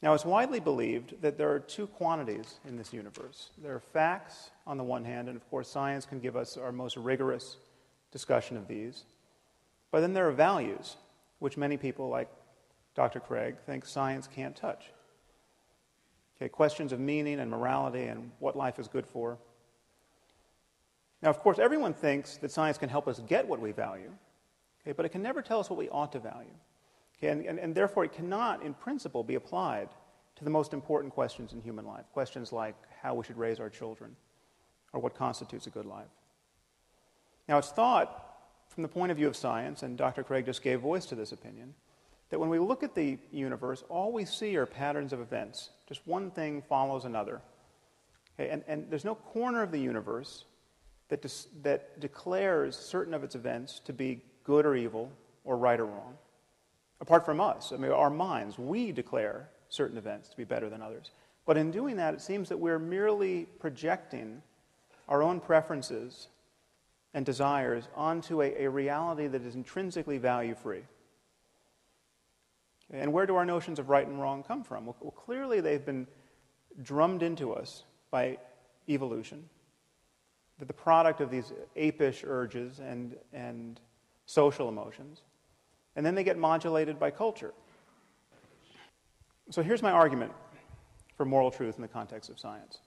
Now, it's widely believed that there are two quantities in this universe. There are facts on the one hand, and of course science can give us our most rigorous discussion of these. But then there are values, which many people, like Dr. Craig, think science can't touch. Okay, questions of meaning and morality and what life is good for. Now, of course, everyone thinks that science can help us get what we value, okay, but it can never tell us what we ought to value. Okay, and therefore, it cannot, in principle, be applied to the most important questions in human life, questions like how we should raise our children or what constitutes a good life. Now, it's thought, from the point of view of science, and Dr. Craig just gave voice to this opinion, that when we look at the universe, all we see are patterns of events. Just one thing follows another. Okay, and there's no corner of the universe that declares certain of its events to be good or evil or right or wrong. Apart from us, I mean, our minds, we declare certain events to be better than others. But in doing that, it seems that we're merely projecting our own preferences and desires onto a reality that is intrinsically value-free. Okay, and where do our notions of right and wrong come from? Well, clearly they've been drummed into us by evolution. They're the product of these apish urges and social emotions. And then they get modulated by culture. So here's my argument for moral truth in the context of science.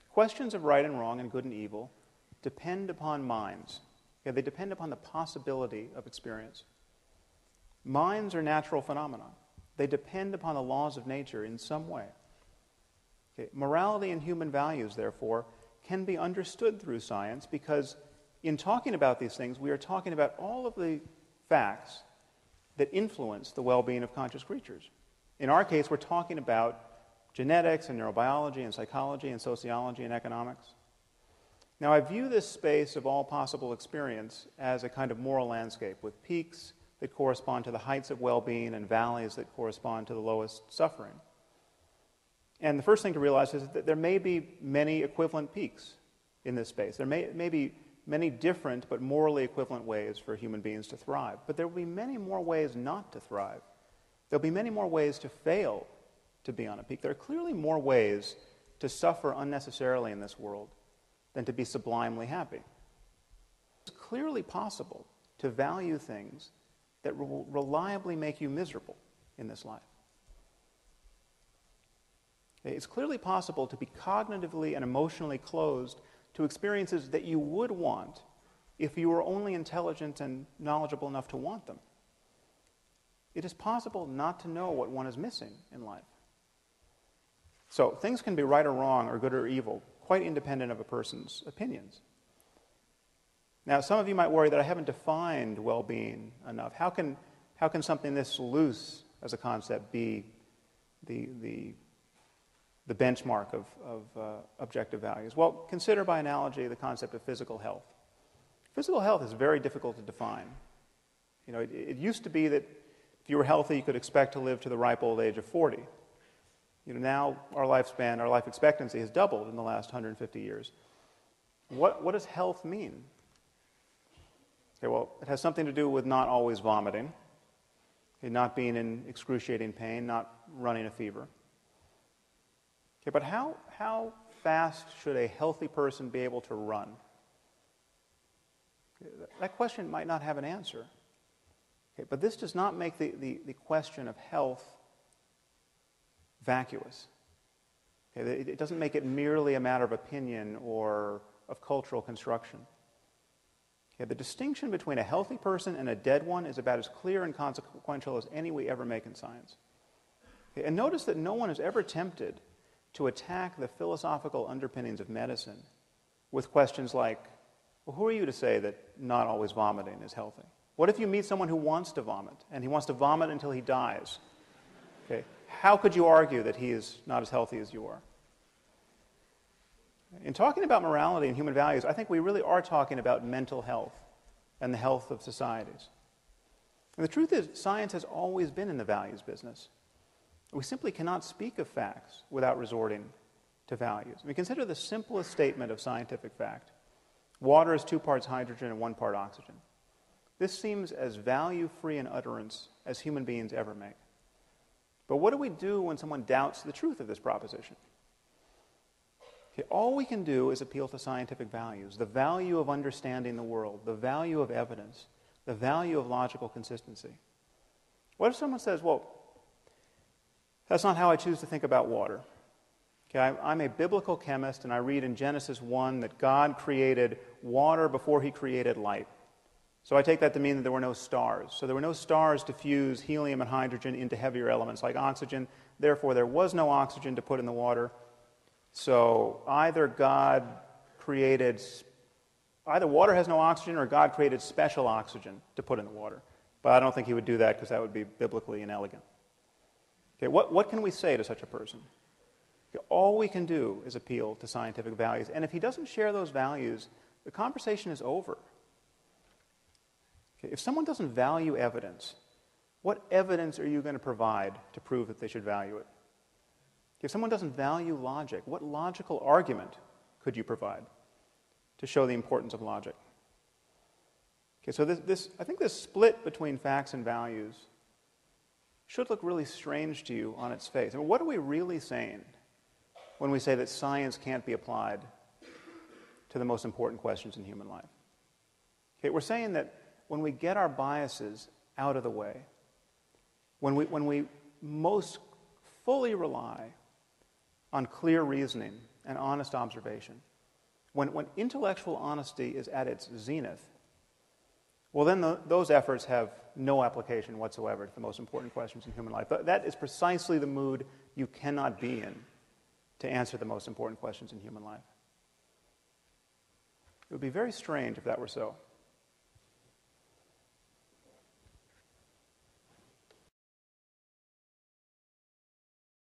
Questions of right and wrong and good and evil depend upon minds. Okay, they depend upon the possibility of experience. Minds are natural phenomena. They depend upon the laws of nature in some way. Okay, morality and human values, therefore, can be understood through science because in talking about these things, we are talking about all of the facts that influence the well-being of conscious creatures. In our case, we're talking about genetics and neurobiology and psychology and sociology and economics. Now, I view this space of all possible experience as a kind of moral landscape with peaks that correspond to the heights of well-being and valleys that correspond to the lowest suffering. And the first thing to realize is that there may be many equivalent peaks in this space. There may be many different but morally equivalent ways for human beings to thrive. But there will be many more ways not to thrive. There will be many more ways to fail to be on a peak. There are clearly more ways to suffer unnecessarily in this world than to be sublimely happy. It's clearly possible to value things that will reliably make you miserable in this life. It's clearly possible to be cognitively and emotionally closed to experiences that you would want if you were only intelligent and knowledgeable enough to want them. It is possible not to know what one is missing in life. So things can be right or wrong or good or evil, quite independent of a person's opinions. Now, some of you might worry that I haven't defined well-being enough. How can something this loose as a concept be the benchmark of objective values? Well, consider by analogy the concept of physical health. Physical health is very difficult to define. You know, it used to be that if you were healthy, you could expect to live to the ripe old age of 40. You know, now our lifespan, our life expectancy has doubled in the last 150 years. What does health mean? Okay, well, it has something to do with not always vomiting, okay, not being in excruciating pain, not running a fever. Okay, but how fast should a healthy person be able to run? Okay, that question might not have an answer. Okay, but this does not make the question of health vacuous. Okay, it doesn't make it merely a matter of opinion or of cultural construction. Okay, the distinction between a healthy person and a dead one is about as clear and consequential as any we ever make in science. Okay, and notice that no one is ever tempted to attack the philosophical underpinnings of medicine with questions like, well, who are you to say that not always vomiting is healthy? What if you meet someone who wants to vomit, and he wants to vomit until he dies? Okay, how could you argue that he is not as healthy as you are? In talking about morality and human values, I think we really are talking about mental health and the health of societies. And the truth is, science has always been in the values business. We simply cannot speak of facts without resorting to values. I mean, consider the simplest statement of scientific fact. Water is 2 parts hydrogen and 1 part oxygen. This seems as value-free an utterance as human beings ever make. But what do we do when someone doubts the truth of this proposition? Okay, all we can do is appeal to scientific values, the value of understanding the world, the value of evidence, the value of logical consistency. What if someone says, well, that's not how I choose to think about water. Okay, I'm a biblical chemist, and I read in Genesis 1 that God created water before he created light. So I take that to mean that there were no stars. So there were no stars to fuse helium and hydrogen into heavier elements like oxygen. Therefore, there was no oxygen to put in the water. So either water has no oxygen or God created special oxygen to put in the water. But I don't think he would do that because that would be biblically inelegant. Okay, what can we say to such a person? Okay, all we can do is appeal to scientific values. And if he doesn't share those values, the conversation is over. Okay, if someone doesn't value evidence, what evidence are you going to provide to prove that they should value it? If someone doesn't value logic, what logical argument could you provide to show the importance of logic? Okay, so I think this split between facts and values should look really strange to you on its face. I mean, what are we really saying when we say that science can't be applied to the most important questions in human life? Okay, we're saying that when we get our biases out of the way, when we most fully rely on clear reasoning and honest observation, when intellectual honesty is at its zenith, well, then those efforts have no application whatsoever to the most important questions in human life. That is precisely the mood you cannot be in to answer the most important questions in human life. It would be very strange if that were so.